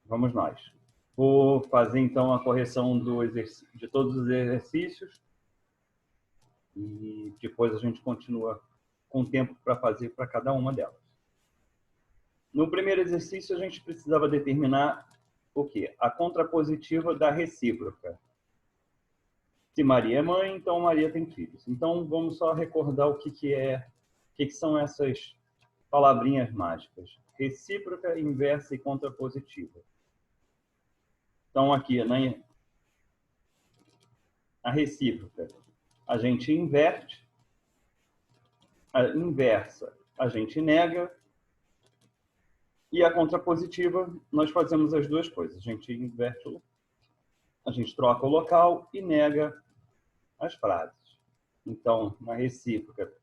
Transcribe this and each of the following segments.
Vamos nós. Vou fazer, então, a correção de todos os exercícios e depois a gente continua com tempo para fazer para cada uma delas. No primeiro exercício, a gente precisava determinar o quê? A contrapositiva da recíproca. Se Maria é mãe, então Maria tem filhos. Então, vamos só recordar o que são essas palavrinhas mágicas. Recíproca, inversa e contrapositiva. Então, aqui, a recíproca, a gente inverte, a inversa, a gente nega, e a contrapositiva, nós fazemos as duas coisas. A gente inverte, a gente troca o local e nega as frases. Então, na recíproca,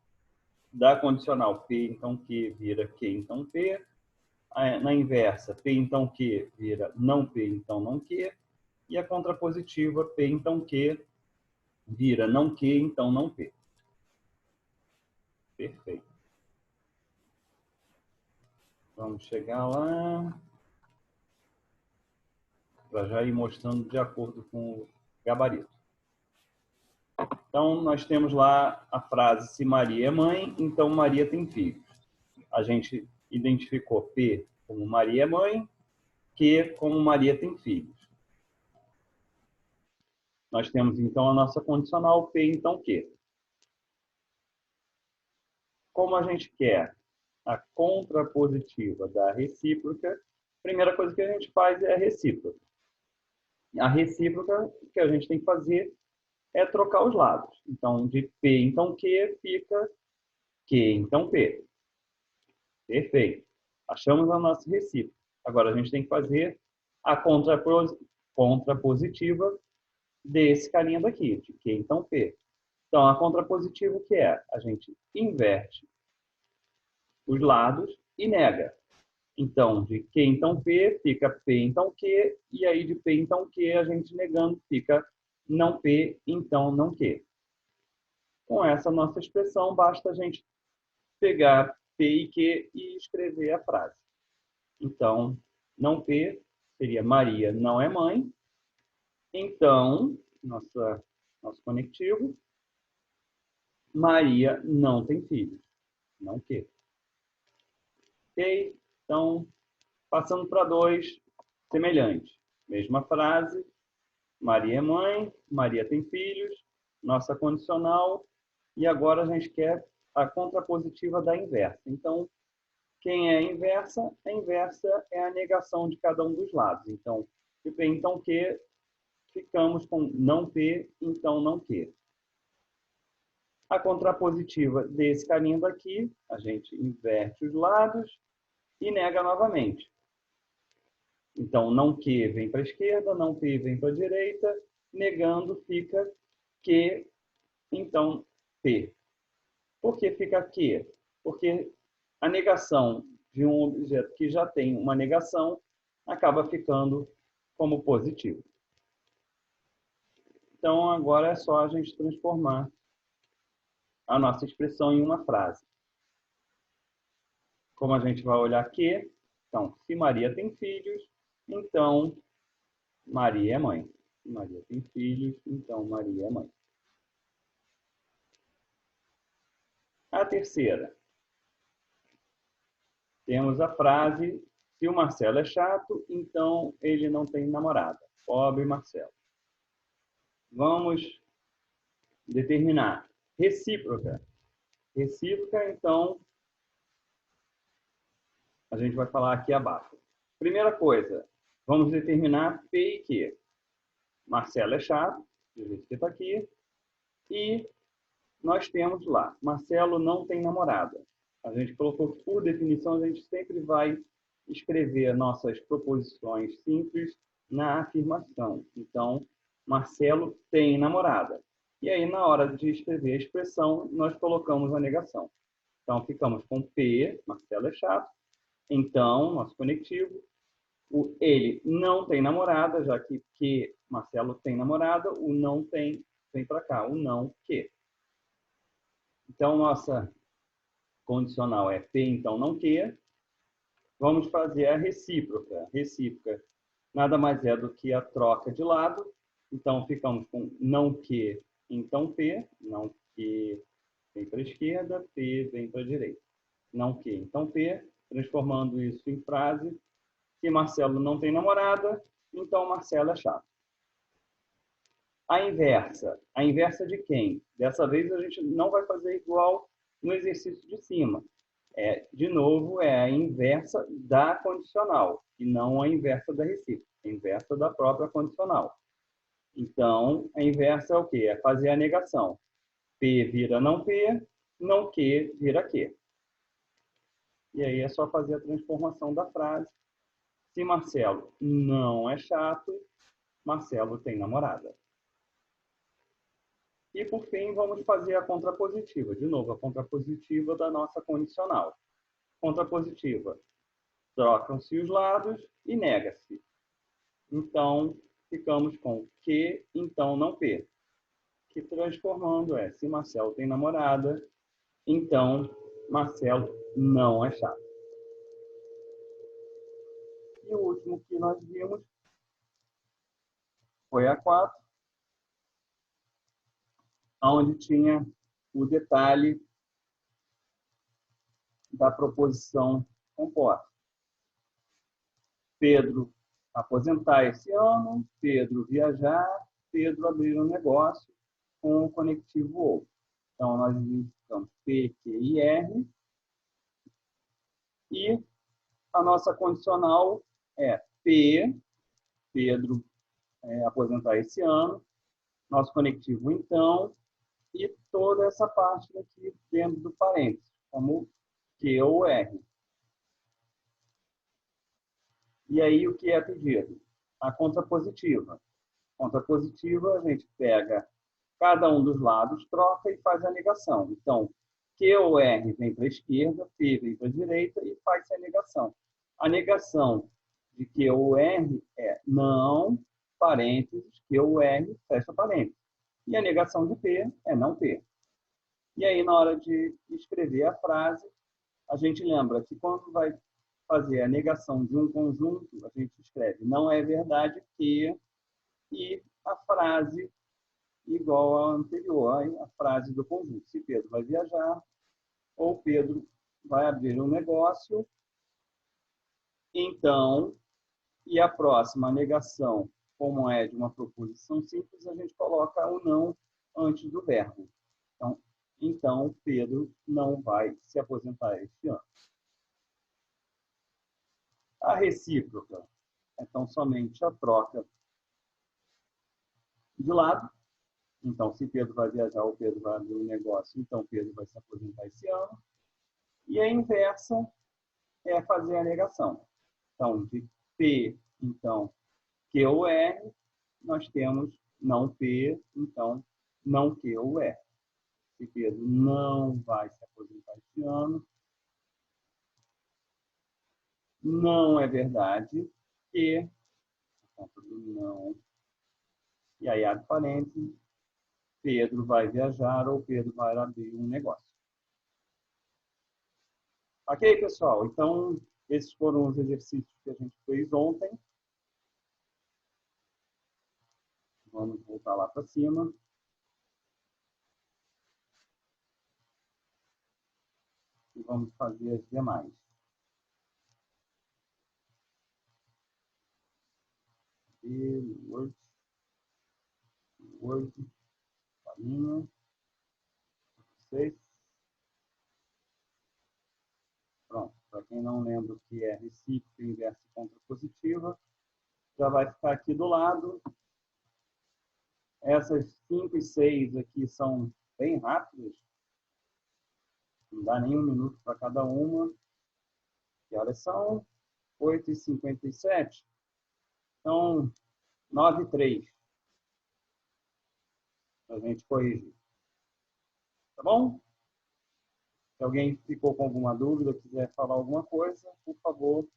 da condicional P, então que vira Q, então P. Na inversa, P, então Q vira não P, então não Q. E a contrapositiva, P, então Q vira não Q, então não P. Perfeito. Vamos chegar lá para já ir mostrando de acordo com o gabarito. Então, nós temos lá a frase: se Maria é mãe, então Maria tem filhos. A gente identificou P como Maria é mãe, Q como Maria tem filhos. Nós temos, então, a nossa condicional P, então Q. Como a gente quer a contrapositiva da recíproca, a primeira coisa que a gente faz é a recíproca. A recíproca, o que a gente tem que fazer é trocar os lados. Então, de P, então Q, fica Q, então P. Perfeito. Achamos a nossa recíproca. Agora, a gente tem que fazer a contrapositiva desse carinha daqui, de Q, então P. Então, a contrapositiva, o que é? A gente inverte os lados e nega. Então, de Q, então P, fica P, então Q, e aí de P, então Q, a gente negando, fica não P, então não Q. Com essa nossa expressão, basta a gente pegar P e Q e escrever a frase. Então, não P seria Maria não é mãe. Então, nosso conectivo, Maria não tem filhos. Não Q. Ok? Então, passando para 2, semelhante. Mesma frase, Maria é mãe, Maria tem filhos, nossa condicional, e agora a gente quer a contrapositiva da inversa. Então, quem é a inversa? A inversa é a negação de cada um dos lados. Então, de P, então Q, ficamos com não P, então não Q. A contrapositiva desse carinha daqui, a gente inverte os lados e nega novamente. Então, não Q vem para a esquerda, não P vem para a direita, negando fica Q, então P. Por que fica Q? Porque a negação de um objeto que já tem uma negação acaba ficando como positivo. Então, agora é só a gente transformar a nossa expressão em uma frase. Como a gente vai olhar Q, então, se Maria tem filhos, então Maria é mãe. Se Maria tem filhos, então Maria é mãe. A terceira. Temos a frase: se o Marcelo é chato, então ele não tem namorada. Pobre Marcelo. Vamos determinar recíproca. Recíproca, então, a gente vai falar aqui abaixo. Primeira coisa, vamos determinar P e Q. Marcelo é chato, do jeito que está aqui, e nós temos lá, Marcelo não tem namorada. A gente colocou, por definição, a gente sempre vai escrever nossas proposições simples na afirmação. Então, Marcelo tem namorada. E aí, na hora de escrever a expressão, nós colocamos a negação. Então, ficamos com P, Marcelo é chato. Então, nosso conectivo, ele não tem namorada, já que Marcelo tem namorada, o não tem, vem para cá, o não que. Então, nossa condicional é P, então não que. Vamos fazer a recíproca. Recíproca nada mais é do que a troca de lado. Então, ficamos com não que, então P, não que vem para a esquerda, P vem para a direita. Não que, então P, transformando isso em frase. Se Marcelo não tem namorada, então Marcelo é chato. A inversa de quem? Dessa vez a gente não vai fazer igual no exercício de cima. De novo, é a inversa da condicional, e não a inversa da recíproca, a inversa da própria condicional. Então, a inversa é o quê? É fazer a negação. P vira não que vira que. E aí é só fazer a transformação da frase. Se Marcelo não é chato, Marcelo tem namorada. E, por fim, vamos fazer a contrapositiva. De novo, a contrapositiva da nossa condicional. Contrapositiva. Trocam-se os lados e nega-se. Então, ficamos com que, então não P. Que transformando se Marcelo tem namorada, então Marcelo não é chato. E o último que nós vimos foi a 4, onde tinha o detalhe da proposição composta. Pedro aposentar esse ano, Pedro viajar, Pedro abrir um negócio com o conectivo ou. Então, nós identificamos P, Q e R. E a nossa condicional é P, Pedro aposentar esse ano, nosso conectivo então, e toda essa parte aqui dentro do parênteses, como Q ou R. E aí, o que é pedido? A contrapositiva. Contrapositiva, a gente pega cada um dos lados, troca e faz a negação. Então, Q ou R vem para a esquerda, P vem para a direita e faz a negação. A negação de Q ou R é não, parênteses, Q ou R, fecha parênteses. E a negação de P é não P. E aí, na hora de escrever a frase, a gente lembra que quando vai fazer a negação de um conjunto, a gente escreve não é verdade que, e a frase igual à anterior, a frase do conjunto. Se Pedro vai viajar, ou Pedro vai abrir um negócio, então, e a próxima negação, como é de uma proposição simples, a gente coloca o não antes do verbo. Então Pedro não vai se aposentar este ano. A recíproca é tão somente a troca de lado. Então, se Pedro vai viajar ou Pedro vai abrir um negócio, então Pedro vai se aposentar esse ano. E a inversa é fazer a negação. Então, de P, então, Q ou R, nós temos não P, então, não Q ou R. Se Pedro não vai se aposentar este ano, não é verdade que, por conta do não, e aí abre parênteses, Pedro vai viajar ou Pedro vai abrir um negócio. Ok, pessoal? Então, esses foram os exercícios que a gente fez ontem. Vamos voltar lá para cima. E vamos fazer as demais. E Word, farinha, 6. Pronto. Para quem não lembra o que é recíproca, inversa e contrapositiva, já vai ficar aqui do lado. Essas 5 e 6 aqui são bem rápidas. Não dá nem um minuto para cada uma. Que horas são? 8h57. Então, 9h03. Para a gente corrigir. Tá bom? Se alguém ficou com alguma dúvida, quiser falar alguma coisa, por favor,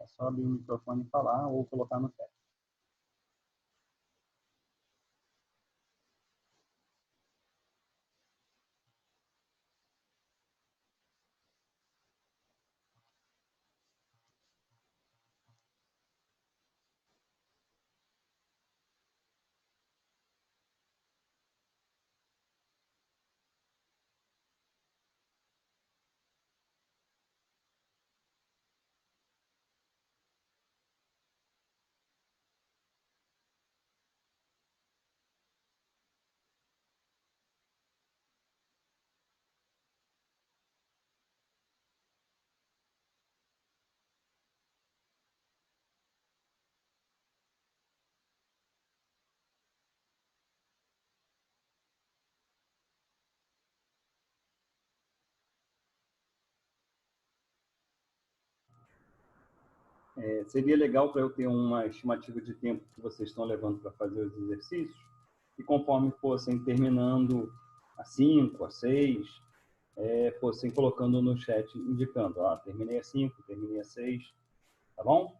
é só abrir o microfone e falar ou colocar no chat. Seria legal para eu ter uma estimativa de tempo que vocês estão levando para fazer os exercícios, e conforme fossem terminando a 5, a 6, fossem colocando no chat, indicando, terminei a 5, terminei a 6, tá bom?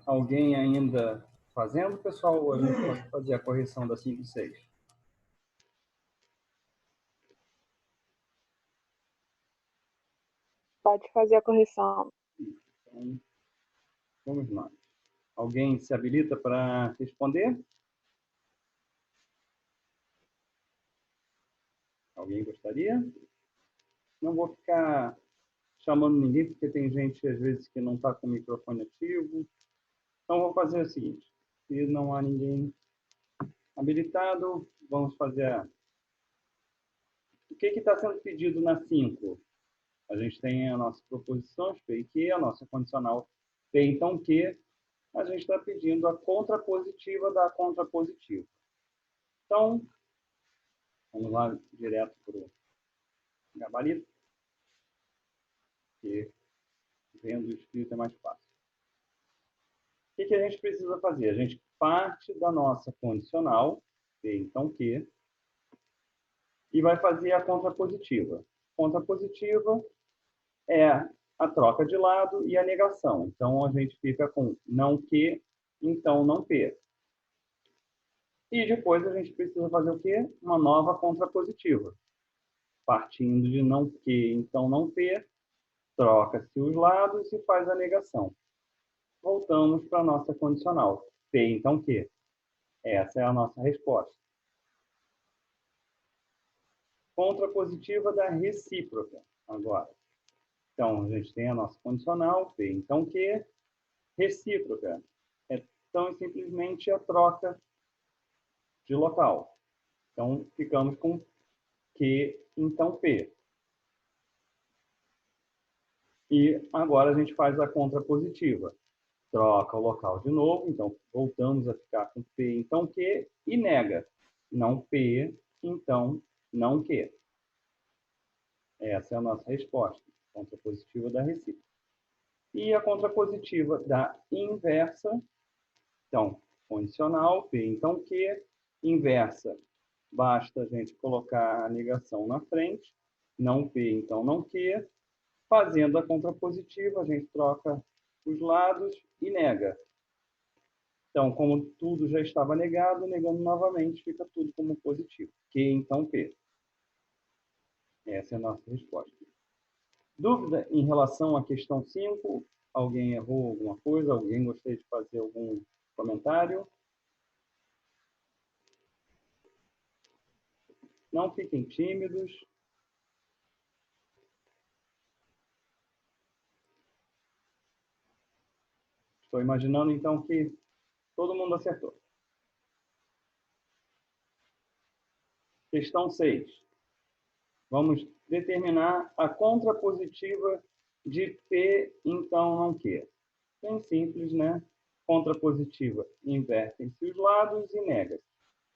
Alguém ainda fazendo, pessoal? Ou a gente pode fazer a correção da 5 e 6? Pode fazer a correção. Então, vamos lá. Alguém se habilita para responder? Alguém gostaria? Não vou ficar chamando ninguém, porque tem gente, às vezes, que não está com o microfone ativo. Então, vou fazer o seguinte. Se não há ninguém habilitado, vamos fazer que está sendo pedido na 5? A gente tem a nossa proposição, P e Q, a nossa condicional P, então Q. A gente está pedindo a contrapositiva da contrapositiva. Então, vamos lá direto para o gabarito, que vendo o escrito é mais fácil. O que a gente precisa fazer? A gente parte da nossa condicional, P, então Q, e vai fazer a contrapositiva. Contrapositiva é a troca de lado e a negação. Então, a gente fica com não Q, então não P. E depois a gente precisa fazer o quê? Uma nova contrapositiva. Partindo de não Q, então não P, troca-se os lados e faz a negação. Voltamos para a nossa condicional. P, então Q. Essa é a nossa resposta. Contrapositiva da recíproca, agora. Então, a gente tem a nossa condicional, P, então Q. Recíproca é tão e simplesmente a troca de local. Então, ficamos com Q, então P. E agora a gente faz a contrapositiva. Troca o local de novo, então voltamos a ficar com P, então Q, e nega. Não P, então não Q. Essa é a nossa resposta. Contrapositiva da recíproca. E a contrapositiva da inversa. Então, condicional, P, então Q. Inversa, basta a gente colocar a negação na frente. Não P, então não Q. Fazendo a contrapositiva, a gente troca os lados e nega. Então, como tudo já estava negado, negando novamente, fica tudo como positivo. Q, então P. Essa é a nossa resposta. Dúvida em relação à questão 5? Alguém errou alguma coisa? Alguém gostaria de fazer algum comentário? Não fiquem tímidos. Estou imaginando, então, que todo mundo acertou. Questão 6. Vamos determinar a contrapositiva de P, então não Q. Bem simples, né? Contrapositiva, invertem-se os lados e nega-se.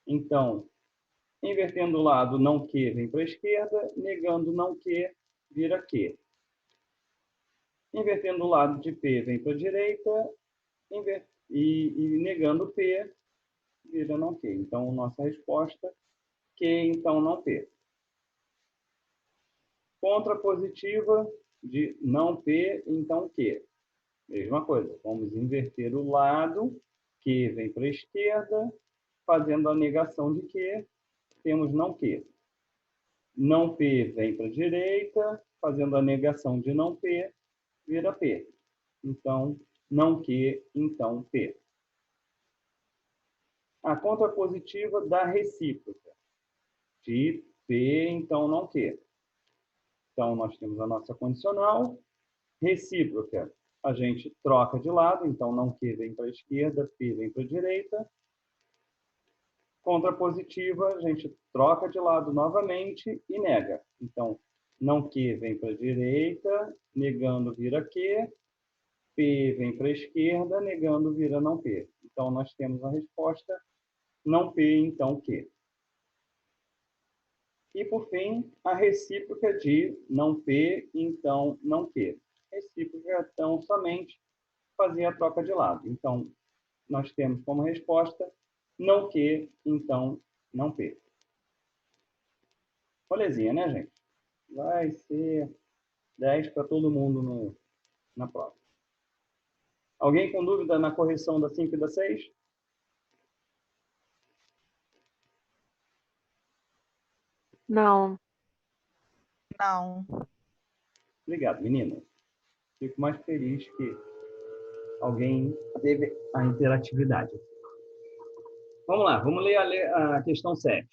Então, invertendo o lado não Q vem para a esquerda, negando não Q, vira Q. Invertendo o lado de P vem para a direita, e negando P, vira não Q. Então, nossa resposta, Q, então não P. Contrapositiva de não P, então Q. Mesma coisa, vamos inverter o lado, Q vem para a esquerda, fazendo a negação de Q, temos não Q. Não P vem para a direita, fazendo a negação de não P, vira P. Então, não Q, então P. A contrapositiva da recíproca, de P, então não Q. Então, nós temos a nossa condicional. Recíproca, a gente troca de lado, então não Q vem para a esquerda, P vem para a direita. Contrapositiva, a gente troca de lado novamente e nega. Então, não Q vem para a direita, negando vira Q. P vem para a esquerda, negando vira não P. Então, nós temos a resposta não P, então Q. E, por fim, a recíproca de não P, então não Q. Recíproca, então, somente fazer a troca de lado. Então, nós temos como resposta não Q, então não P. Molezinha, né, gente? Vai ser 10 para todo mundo na prova. Alguém com dúvida na correção da 5 e da 6? Não. Não. Obrigado, meninas. Fico mais feliz que alguém teve a interatividade. Vamos lá, vamos ler a questão 7.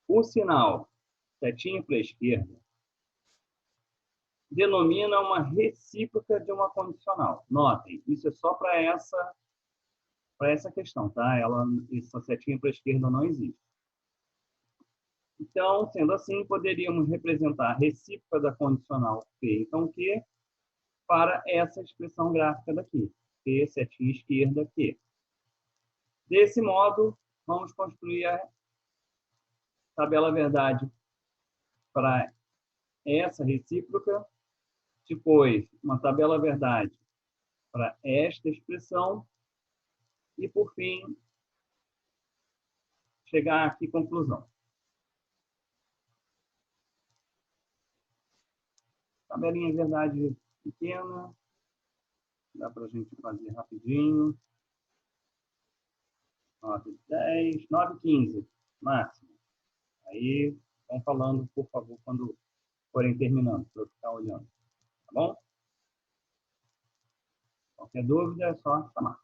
O sinal setinha para a esquerda denomina uma recíproca de uma condicional. Notem, isso é só para essa questão, tá? Essa setinha para a esquerda não existe. Então, sendo assim, poderíamos representar a recíproca da condicional P, então Q, para essa expressão gráfica daqui, P, setinha esquerda, Q. Desse modo, vamos construir a tabela verdade para essa recíproca, depois uma tabela verdade para esta expressão e, por fim, chegar aqui à conclusão. Tabelinha verdade pequena, dá para a gente fazer rapidinho. 9, 10, 9, 15, máximo. Aí, vão falando, por favor, quando forem terminando, para eu ficar olhando. Tá bom? Qualquer dúvida, é só chamar.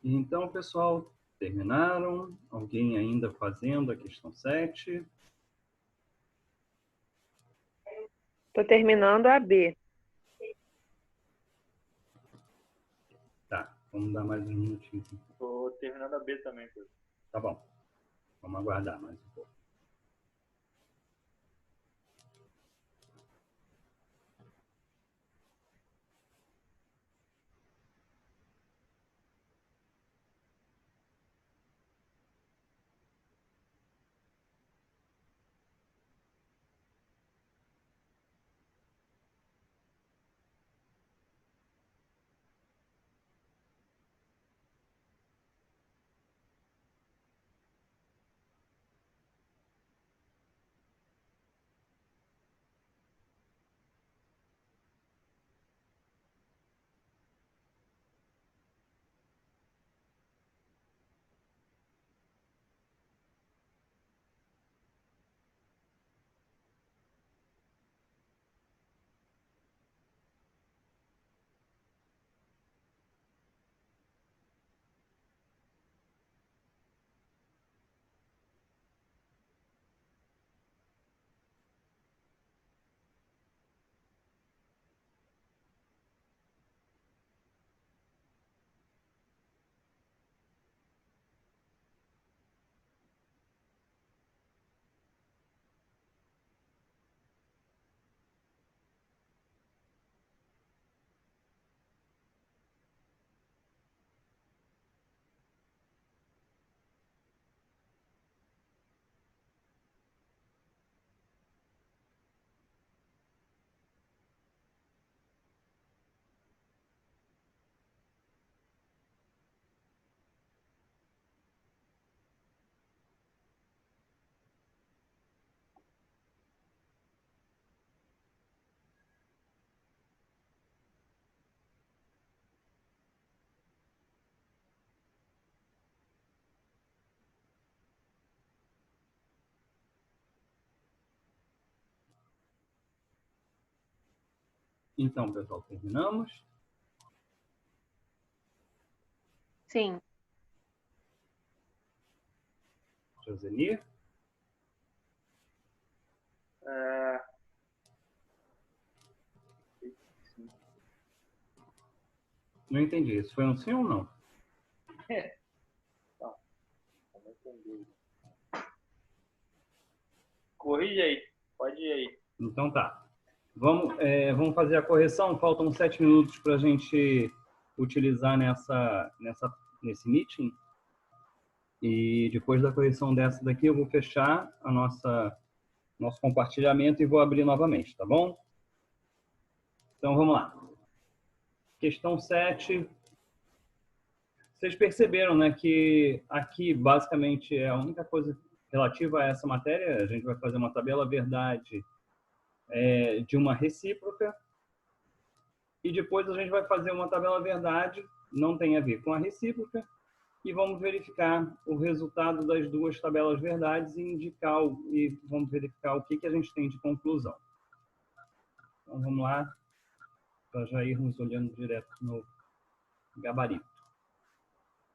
Então, pessoal, terminaram? Alguém ainda fazendo a questão 7? Tô terminando a B. Tá, vamos dar mais um minutinho. Tô terminando a B também, professor. Tá bom, vamos aguardar mais um pouco. Então, pessoal, terminamos? Sim. Josenir? Sim. Não entendi. Isso foi um sim ou não? Não entendi. Corrige aí. Pode ir aí. Então tá. Vamos fazer a correção. Faltam 7 minutos para a gente utilizar nesse meeting. E depois da correção dessa daqui, eu vou fechar nosso compartilhamento e vou abrir novamente, tá bom? Então, vamos lá. Questão 7. Vocês perceberam, né, que aqui, basicamente, é a única coisa relativa a essa matéria. A gente vai fazer uma tabela verdade de uma recíproca. E depois a gente vai fazer uma tabela verdade, não tem a ver com a recíproca, e vamos verificar o resultado das duas tabelas verdades e vamos verificar o que a gente tem de conclusão. Então, vamos lá, para já irmos olhando direto no gabarito.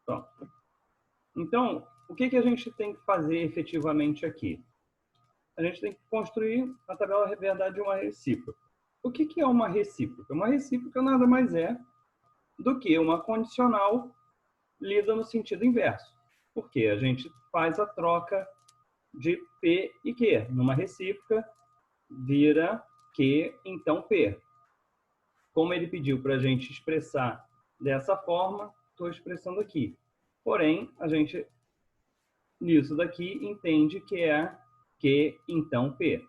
Pronto. Então, o que a gente tem que fazer efetivamente aqui? A gente tem que construir a tabela verdade de uma recíproca. O que é uma recíproca? Uma recíproca nada mais é do que uma condicional lida no sentido inverso. Porque a gente faz a troca de P e Q. Numa recíproca, vira Q, então P. Como ele pediu para a gente expressar dessa forma, estou expressando aqui. Porém, a gente, nisso daqui, entende que é Q, então P.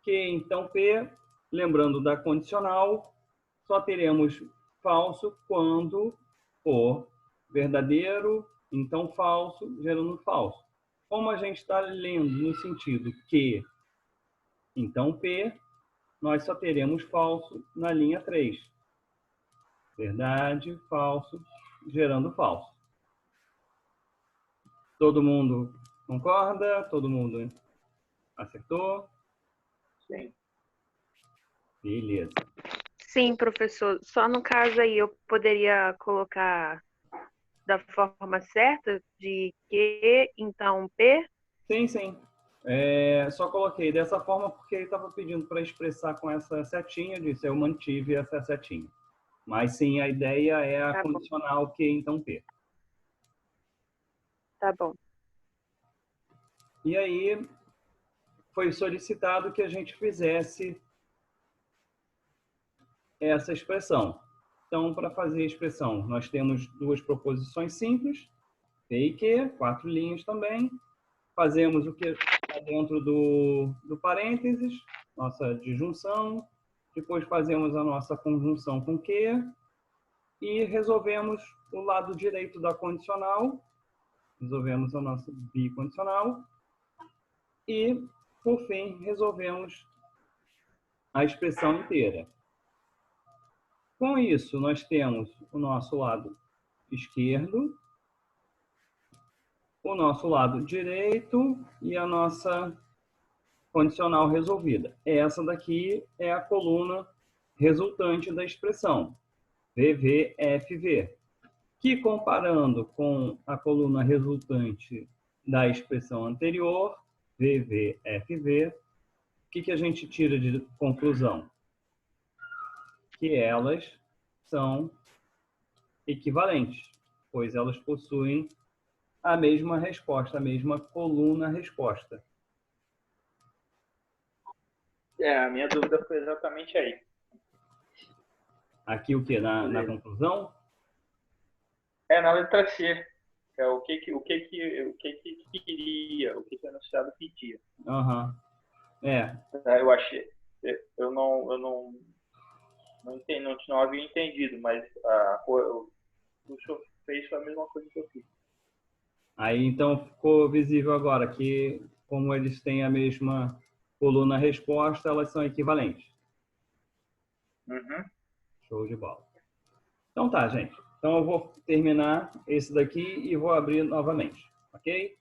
Q, então P, lembrando da condicional, só teremos falso quando for verdadeiro, então falso, gerando falso. Como a gente está lendo no sentido que, então P, nós só teremos falso na linha 3. Verdade, falso, gerando falso. Todo mundo concorda? Todo mundo acertou? Sim. Beleza. Sim, professor. Só no caso aí eu poderia colocar da forma certa de Q, então P? Sim, sim. Só coloquei dessa forma porque ele estava pedindo para expressar com essa setinha, eu disse, eu mantive essa setinha. Mas sim, a ideia é a Tá bom. condicional Q, então P. Tá bom. E aí foi solicitado que a gente fizesse essa expressão. Então, para fazer a expressão, nós temos duas proposições simples, P e Q, 4 linhas também. Fazemos o que está dentro do parênteses, nossa disjunção. Depois fazemos a nossa conjunção com Q e resolvemos o lado direito da condicional. Resolvemos a nossa bicondicional. E, por fim, resolvemos a expressão inteira. Com isso, nós temos o nosso lado esquerdo, o nosso lado direito e a nossa condicional resolvida. Essa daqui é a coluna resultante da expressão, VVFV, que comparando com a coluna resultante da expressão anterior, VVFV, o que a gente tira de conclusão? Que elas são equivalentes, pois elas possuem a mesma resposta, a mesma coluna-resposta. A minha dúvida foi exatamente aí. Aqui o que? Na conclusão? Na letra C. É o que queria, o que o enunciado pedia. Aham. Eu achei, eu não entendi, não havia entendido, mas o senhor fez foi a mesma coisa que eu fiz. Aí então ficou visível agora que, como eles têm a mesma coluna-resposta, elas são equivalentes. Uhum. Show de bola. Então tá, gente. Então eu vou terminar esse daqui e vou abrir novamente, ok?